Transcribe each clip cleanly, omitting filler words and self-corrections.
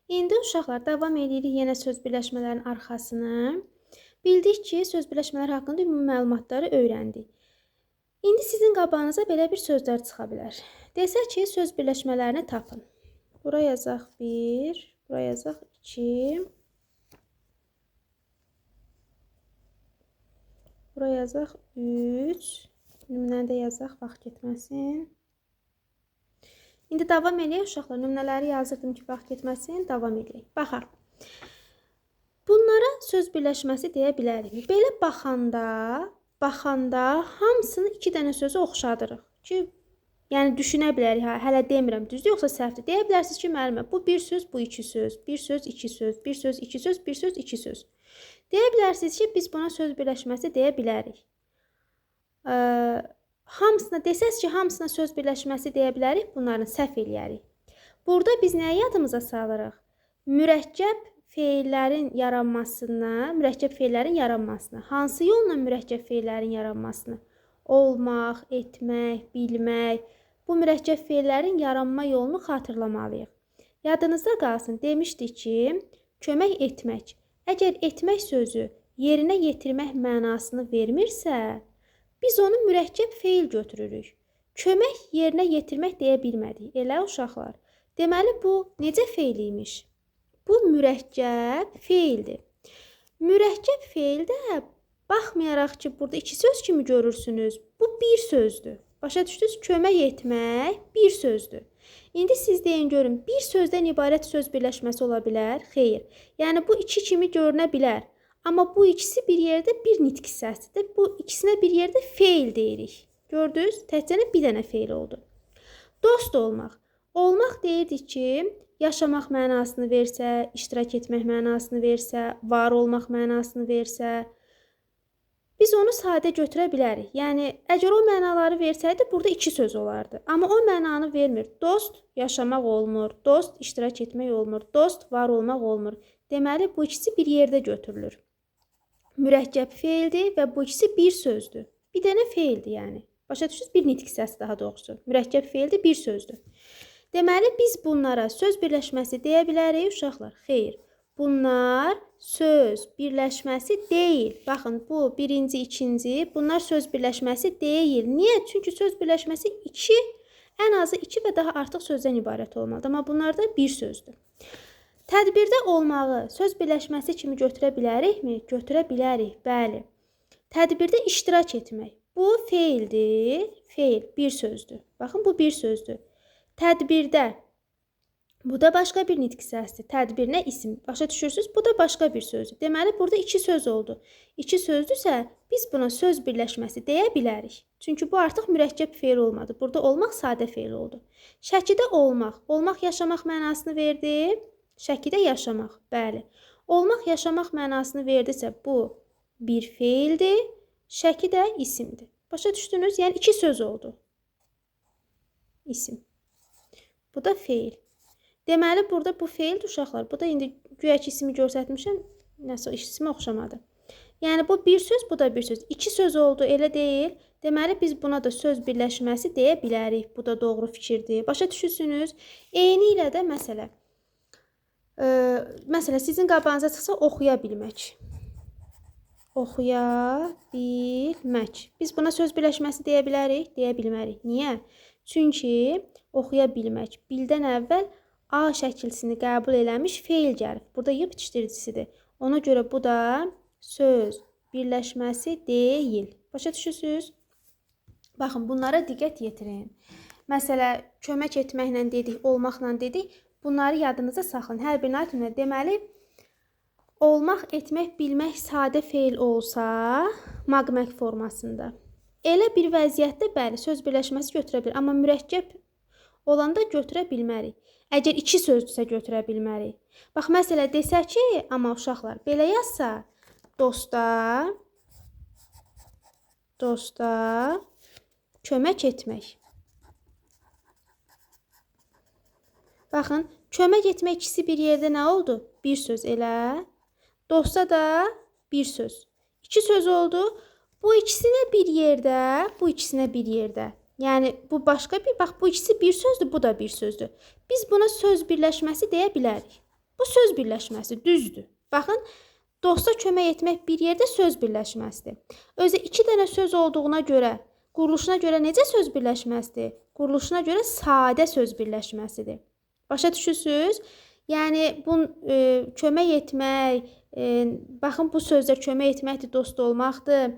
İndi uşaqlar davam edirik yenə söz birləşmələrinin arxasını. Bildik ki, söz birləşmələri haqqında ümumi məlumatları öyrəndik. İndi sizin qabağınıza belə bir sözlər çıxa bilər. Desək ki, söz birləşmələrini tapın. Bura yazaq 1, bura yazaq 2. Bura yazaq 3. Nümunəni də yazaq, vaxt getməsin. İndi davam edək uşaqlar. Nümunələri yazırdım ki, vaxt getməsin. Davam edək. Baxaq. Bunlara söz birləşməsi deyə bilərik. Belə baxanda hamısını 2 dənə sözü oxşadırıq. Ki, yəni düşünə bilərik. Hələ demirəm, düzdür yoxsa səhvdir. Deyə bilərsiniz ki, müəllimə, bu bir söz, bu 2 söz. Bir söz, 2 söz, bir söz, 2 söz, bir söz, 2 söz. Deyə bilərsiniz ki, biz buna söz birləşməsi deyə bilərik. Hamısına desəz ki, hamısına söz birləşməsi deyə bilərik, bunların səhv eləyərik. Burada biz nəyə yadımıza salırıq? Mürəkkəb feillərin yaranmasını, hansı yolla mürəkkəb feillərin yaranmasını? Olmaq, etmək, bilmək, bu mürəkkəb feillərin yaranma yolunu xatırlamalıyıq. Yadınızda qalsın, demişdik ki, kömək etmək. Əgər etmək sözü yerinə yetirmək mənasını vermirsə, biz onu mürəkkəb feil götürürük. Kömək yerinə yetirmək deyə bilmədik. Elə uşaqlar. Deməli, bu necə feil imiş? Bu mürəkkəb feildir. Mürəkkəb feildə baxmayaraq ki, burada 2 söz kimi görürsünüz, bu bir sözdür. Başa düşdünüz? Kömək etmək bir sözdür. İndi siz deyin görün, bir sözdən ibarət söz birləşməsi ola bilər? Xeyr. Yəni, bu 2 kimi görünə bilər. Amma bu ikisi bir yerdə bir nitq hissəsidir. Bu ikisinə bir yerdə feil deyirik. Gördünüz? Təkcə bir dənə feil oldu. Dost olmaq. Olmaq deyirdik ki, yaşamaq mənasını versə, iştirak etmək mənasını versə, var olmaq mənasını versə, biz onu sadə götürə bilərik. Yəni, əgər o mənaları versəydi, burada 2 söz olardı. Amma o mənanı vermir. Dost yaşamaq olmur, dost iştirak etmək olmur, dost var olmaq olmur. Deməli, bu ikisi bir yerdə götürülür. Mürəkkəb feildir və bu ikisi bir sözdür. Bir dənə feildir, yəni. Başa düşürsünüz? Bir nitq hissəsi daha doğrusu. Mürəkkəb feildir, bir sözdür. Deməli, biz bunlara söz birləşməsi deyə bilərik, uşaqlar. Xeyr. Bunlar söz birləşməsi deyil. Baxın, bu birinci, ikinci. Bunlar söz birləşməsi deyil. Niyə? Çünki söz birləşməsi 2, ən azı 2 və daha artıq sözdən ibarət olmalıdır. Amma bunlar da bir sözdür. Tədbirdə olmağı söz birləşməsi kimi götürə bilərikmi? Götürə bilərik, bəli. Tədbirdə iştirak etmək. Bu feildir. Feil, bir sözdür. Baxın, bu bir sözdür. Tədbirdə. Bu da başqa bir nitq hissəsidir. Tədbir nə isim? Başa düşürsünüz? Bu da başqa bir sözdür. Deməli, burada 2 söz oldu. 2 sözdürsə, biz buna söz birləşməsi deyə bilərik. Çünki bu artıq mürəkkəb feil olmadı. Burada olmaq sadə feil oldu. Şəkidə olmaq. Olmaq yaşamaq mənasını verdi. Şəkidə yaşamaq, bəli. Olmaq yaşamaq mənasını verdisə, bu bir feildir. Şəki də isimdir. Başa düşdünüz? Yəni 2 söz oldu. İsim. Bu da feil. Deməli, burada bu feildir uşaqlar. Bu da indi güya ki ismi göstərmişəm. Nəsə ismi oxşamadı. Yəni bu bir söz, bu da bir söz. 2 söz oldu, elə deyil. Deməli, biz buna da söz birləşməsi deyə bilərik. Bu da doğru fikirdir. Başa düşürsünüz? Eyni ilə də məsələ. Məsələn, sizin qabağınıza çıxsa oxuya bilmək. Oxuya bilmək. Biz buna söz birləşməsi deyə bilərik, deyə bilmərik. Niyə? Çünki oxuya bilmək. Bildən əvvəl A şəkilsini qəbul eləmiş feil gəlir. Burada y bitişdiricisidir. Ona görə bu da söz birləşməsi deyil. Başa düşürsünüz? Baxın, bunlara diqqət yetirin. Məsələ, kömək etməklə dedik, olmaqla dedik. Bunları yadınıza saxlayın. Hər birinə aydındır. Deməli, olmaq, etmək, bilmək sadə feil olsa, maqmək formasında. Elə bir vəziyyətdə bəli, söz birləşməsi götürə bilir. Amma mürəkkəb olanda götürə bilmərik. Əgər 2 sözdürsə götürə bilmərik. Bax, məsələ desək ki, amma uşaqlar, belə yazsa, dosta kömək etmək. Baxın, kömək etmək ikisi bir yerdə nə oldu? Bir söz elə. Dosta da bir söz. 2 söz oldu. Bu ikisinə bir yerdə, bu ikisinə bir yerdə. Yəni, bu başqa bir, bax, bu ikisi bir sözdür, bu da bir sözdür. Biz buna söz birləşməsi deyə bilərik. Bu söz birləşməsi düzdür. Baxın, dosta kömək etmək bir yerdə söz birləşməsidir. Özü 2 dənə söz olduğuna görə, quruluşuna görə necə söz birləşməsidir? Quruluşuna görə sadə söz birləşməsidir. Başa düşürsünüz? Yəni bu kömək etmək, baxın bu sözlər kömək etməkdir, dost olmaqdır.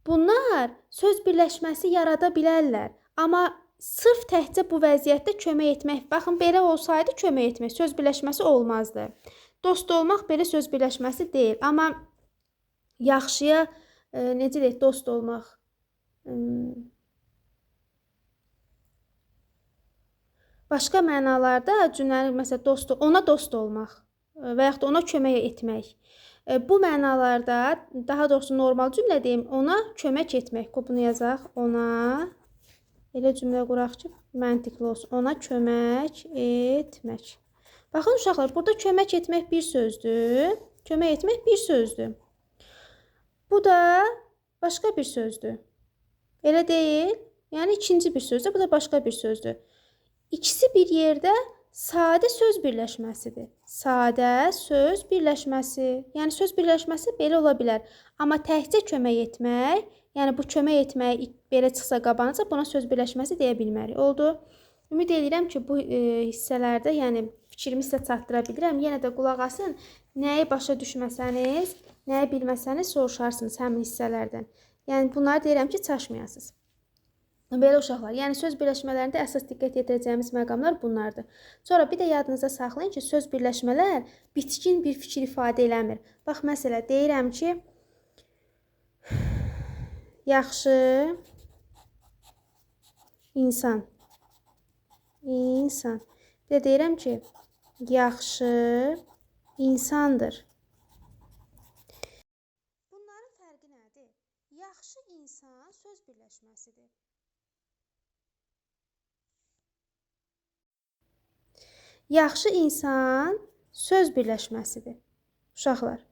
Bunlar söz birləşməsi yarada bilərlər. Amma sırf təkcə bu vəziyyətdə kömək etmək, baxın belə olsaydı kömək etmək söz birləşməsi olmazdı. Dost olmaq belə söz birləşməsi deyil. Amma yaxşıya necə deyək, dost olmaq. Başqa mənalarda cümlənin məsələn ona dost olmaq və yaxud da ona kömək etmək. Bu mənalarda, daha doğrusu normal cümlə deyim, ona kömək etmək. Bunu yazaq, ona elə cümlə quraq ki, məntiqli olsun. Ona kömək etmək. Baxın uşaqlar, burada kömək etmək bir sözdür. Kömək etmək bir sözdür. Bu da başqa bir sözdür. Elə deyil? Yəni ikinci bir sözdür, bu da başqa bir sözdür. İkisi bir yerdə sadə söz birləşməsidir. Sadə söz birləşməsi. Yəni söz birləşməsi belə ola bilər. Amma təkcə kömək etmək, yəni bu kömək etmək belə çıxsa qabağınıza, buna söz birləşməsi deyə bilmərik. Oldu? Ümid edirəm ki, bu hissələrdə, yəni fikrimi sizə çatdıra bilirəm. Yenə də qulaq asın. Nəyi başa düşməsəniz, nəyi bilməsəniz soruşarsınız həmin hissələrdən. Yəni bunları deyirəm ki, çaşmayasınız. Belə uşaqlar, yəni söz birləşmələrində əsas diqqət yetirəcəyimiz məqamlar bunlardır. Sonra bir də yadınıza saxlayın ki, söz birləşmələr bitkin bir fikir ifadə eləmir. Bax, məsələ deyirəm ki, yaxşı insan. Bir də deyirəm ki, yaxşı insandır. Bunların fərqi nədir? Yaxşı insan söz birləşməsidir. Yaxşı insan söz birləşməsidir. Uşaqlar.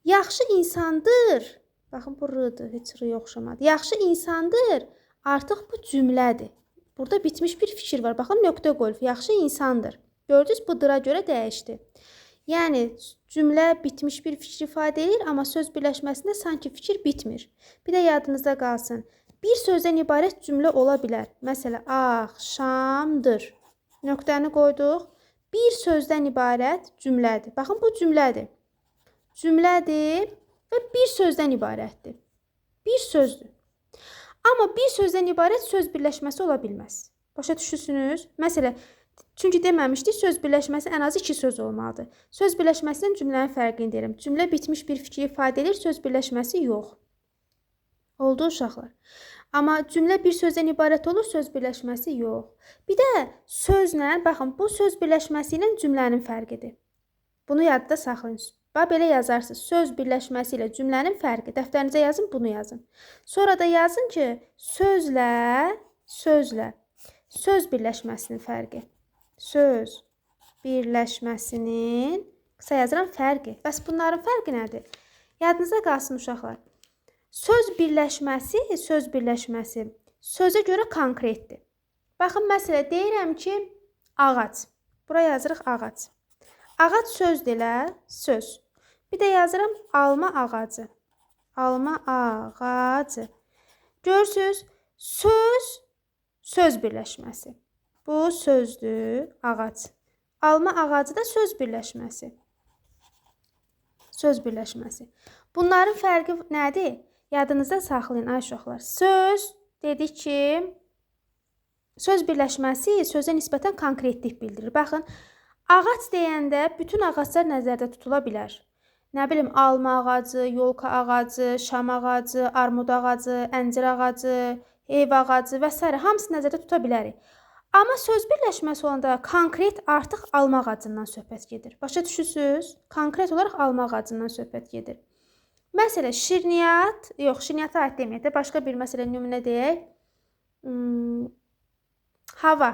Yaxşı insandır. Baxın, bu r-dır. Heç r-ya oxşamadı. Yaxşı insandır. Artıq bu cümlədir. Burada bitmiş bir fikir var. Baxın, nöqtə qoyulub. Yaxşı insandır. Gördünüz, bu d-ra görə dəyişdi. Yəni, cümlə bitmiş bir fikir ifadə edir, amma söz birləşməsində sanki fikir bitmir. Bir də yadınızda qalsın. Bir sözdən ibarət cümlə ola bilər. Məsələn, axşamdır. Nöqtəni qoyduq. Bir sözdən ibarət cümlədir. Baxın, bu cümlədir. Cümlədir və bir sözdən ibarətdir. Bir sözdür. Amma bir sözdən ibarət söz birləşməsi ola bilməz. Başa düşürsünüz? Məsələn, çünki deməmişdik, söz birləşməsi ən az 2 söz olmalıdır. Söz birləşməsinin cümlənin fərqini deyirəm. Cümlə bitmiş bir fikir ifadə edir, söz birləşməsi yox. Oldu uşaqlar. Amma cümlə bir sözdən ibarət olur, söz birləşməsi yox. Bir də sözlə, baxın, bu söz birləşməsi ilə cümlənin fərqidir. Bunu yadda saxlayın. Bax, belə yazarsınız. Söz birləşməsi ilə cümlənin fərqi. Dəftərinizə yazın, bunu yazın. Sonra da yazın ki, sözlə söz birləşməsinin fərqi. Söz birləşməsinin, qısa yazıram, fərqi. Bəs bunların fərqi nədir? Yadınıza qalsın uşaqlar. Söz birləşməsi sözə görə konkretdir. Baxın, məsələ deyirəm ki, ağac. Buraya yazırıq ağac. Ağac sözdür elə, söz. Bir də yazıram alma ağacı. Alma ağacı. Görürsünüz, söz birləşməsi. Bu sözdür, ağac. Alma ağacı da söz birləşməsi. Söz birləşməsi. Bunların fərqi nədir? Yadınızda saxlayın, ay uşaqlar. Söz dedik ki, söz birləşməsi sözə nisbətən konkretlik bildirir. Baxın, ağac deyəndə bütün ağaclar nəzərdə tutula bilər. Nə bilim, alma ağacı, yolka ağacı, şam ağacı, armud ağacı, əncir ağacı, ev ağacı və s. hamısı nəzərdə tuta bilərik. Amma söz birləşməsi olanda konkret artıq alma ağacından söhbət gedir. Başa düşürsünüz? Konkret olaraq alma ağacından söhbət gedir. Məsələn, şirniyyata aid deməyək də, başqa bir məsələ nümunə deyək. Hava.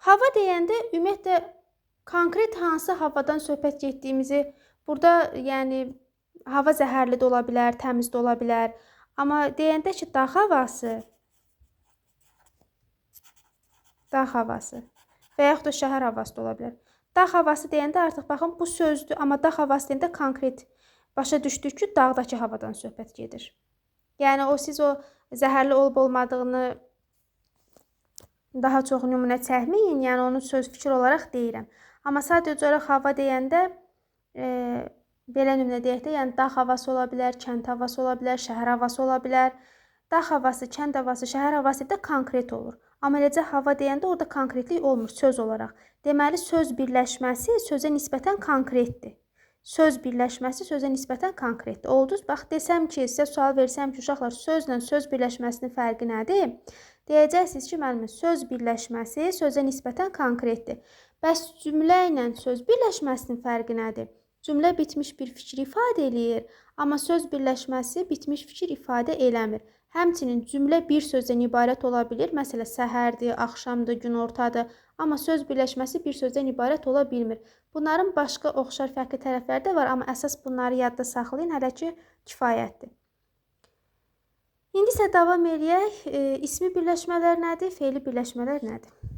Hava deyəndə ümumiyyətlə konkret hansı havadan söhbət getdiyimizi, burada yəni hava zəhərli də ola bilər, təmiz də ola bilər. Amma deyəndə ki, dağ havası. və yaxud da şəhər havası da ola bilər. Dağ havası deyəndə artıq baxın bu sözdür, amma dağ havası deyəndə konkret başa düşdük ki, dağdakı havadan söhbət gedir. Yəni siz o zəhərli olub olmadığını daha çox nümunə çəkməyin, yəni onu söz fikir olaraq deyirəm. Amma sadəcə olaraq hava deyəndə belə nümunə deyək də, yəni dağ havası ola bilər, kənd havası ola bilər, şəhər havası ola bilər. Dağ havası, kənd havası, şəhər havası da konkret olur. Amma eləcə hava deyəndə orada konkretlik olmur söz olaraq. Deməli, söz birləşməsi sözə nisbətən konkretdir. Söz birləşməsi sözə nisbətən konkretdir. Oldu? Bax, desəm ki, sizə sual versəm ki, uşaqlar, sözlə söz birləşməsinin fərqi nədir? Deyəcəksiniz ki, müəllimə, söz birləşməsi sözə nisbətən konkretdir. Bəs cümlə ilə söz birləşməsinin fərqi nədir? Cümlə bitmiş bir fikir ifadə eləyir, amma söz birləşməsi bitmiş fikir ifadə eləmir. Həmçinin cümlə bir sözdən ibarət ola bilir. Məsələn, səhərdir, axşamdır, günortadır. Amma söz birləşməsi bir sözdən ibarət ola bilmir. Bunların başqa oxşar fərqli tərəfləri də var, amma əsas bunları yadda saxlayın, hələ ki kifayətdir. İndi isə davam eləyək. İsmi birləşmələr nədir, fe'li birləşmələr nədir?